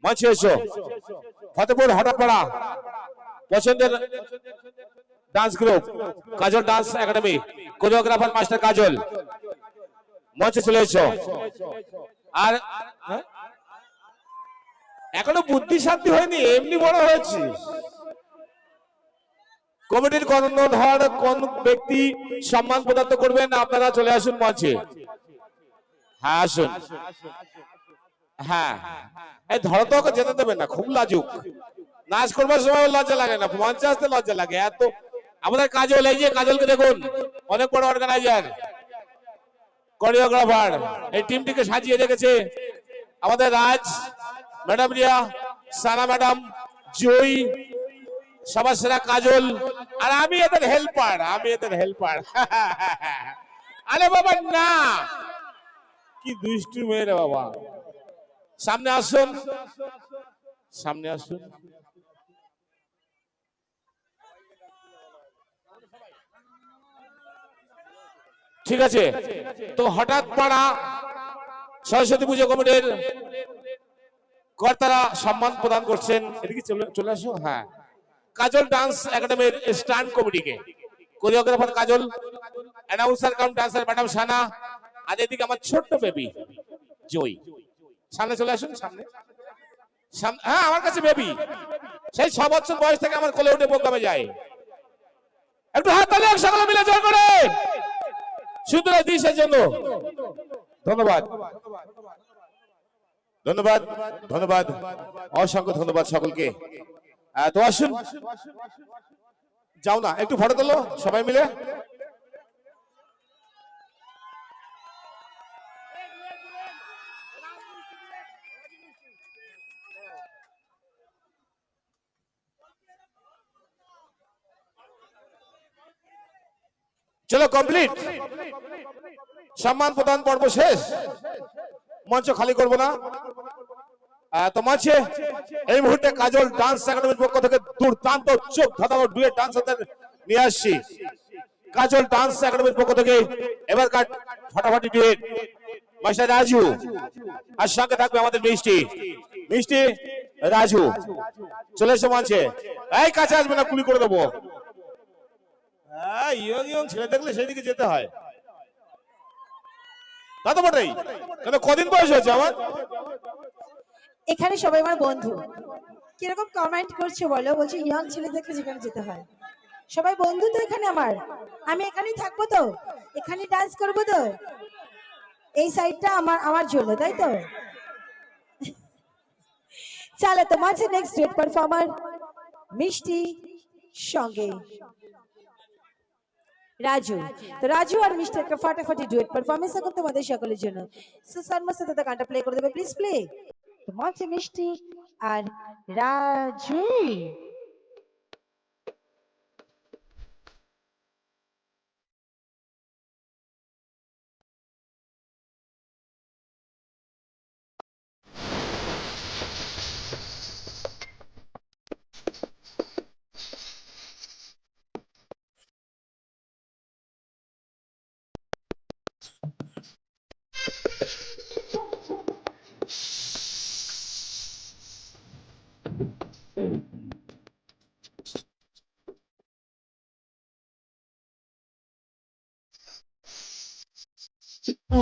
মঞ্চে এসো। ফতেপুর হঠাৎপাড়া পছন্দের ডান্স গ্রুপ কাজল ডান্স একাডেমি, কোরিওগ্রাফার মাস্টার কাজল, মঞ্চে চলে এসো। আর এখনো বুদ্ধি শান্তি হয়নি, এমনি বড় হয়েছে। কমিটির কর্ণধার কোন ব্যক্তি সম্মান প্রদান করবেন, আপনারা চলে আসুন মঞ্চে। হ্যাঁ আসুন। হ্যাঁ এই ধরো তো, ওকে যেতে দেবেন না, খুব লাজুক। নাচ করবার সময় লজ্জা লাগে না, মঞ্চে আসতে লজ্জা লাগে এত। আমাদের কাজল, এই যে কাজলকে দেখুন, অনেক বড় অর্গানাইজার, কোরিওগ্রাফার, এই টিমটিকে সাজিয়ে রেখেছে আমাদের রাজ ম্যাডাম, রিয়া, সানা ম্যাডাম, জয়ী, সবার সেরা কাজল, আর আমি এদের হেল্পার, আরে বাবা না, কি দুষ্টু মেয়েরা বাবা। সামনে আসুন, সামনে আসুন। ঠিক আছে, তো হঠাৎ পাড়া সরস্বতী পুজো কমিটির কর্তারা সম্মান প্রদান করছেন, এদিকে চলে আসো। হ্যাঁ, কাজল ডান্স একাডেমির স্টান্ট কমিটিকে, কোরিওগ্রাফার কাজল, অ্যানাউন্সার কাম ডান্সার ম্যাডাম সানা, আর এদিকে আমার ছোট্ট বেবি জয়। সামনে চলে আসুন, সামনে। হ্যাঁ, আমার কাছে বেবি, সেই 6 বছর বয়স থেকে আমার কোলে উঠে প্রোগ্রামে যায়। একটু হাত তালি সকলে মিলে জয় করে সুন্দর দৃশ্যের জন্য। ধন্যবাদ, ধন্যবাদ, ধন্যবাদ, অসংখ্য ধন্যবাদ সকলকে। তো আসুন, যাও না, একটু ফটো তোলো সবাই মিলে। চলো কমপ্লিট, সম্মান প্রদান পর্ব শেষ, মঞ্চ খালি করবো না। তোমার এই মুহূর্তে কাজল ডান্স একাডেমির পক্ষ থেকে দুর্দান্ত চোখ ধাঁধানো ডুয়েট ডান্সারদের নিয়ে আসছি। কাজল ডান্স একাডেমির পক্ষ থেকে এবারকার ফাটাফাটি ডুয়েট মাস্টার রাজু, আর সঙ্গে থাকবে আমাদের মিষ্টি, মিষ্টি রাজু। চলে এসো মঞ্চে। এই কাছে আসবে না, গুলি করে দেবো। ইয়ং ইয়ং ছেলে দেখলে সেদিকে যেতে হয়, তা তো বটেই। কদিন বয়স হয়েছে আমার? এখানে সবাই আমার বন্ধু, কিরকম কমেন্ট করছে বলো? বলছে ইয়ং ছেলে দেখলে যেখানে যেতে হয়। সবাই বন্ধু তো এখানে আমার, আমি এখানেই থাকবো তো, এখানেই ডান্স করবো তো, এই সাইডটা আমার জন্য, তাই তো? চলো তো মাঝে নেক্সট ডেট পারফর্মার মিষ্টি সঙ্গে রাজু। তো রাজু আর মিষ্টি একটা ফাটাফাটি ডুয়েট পারফরমেন্স এখন তোমাদের সকলের জন্য। সুসান মস্ত তাদের গানটা প্লে করে দেবে, প্লিজ প্লে। তো মাঝে মিষ্টি আর রাজু।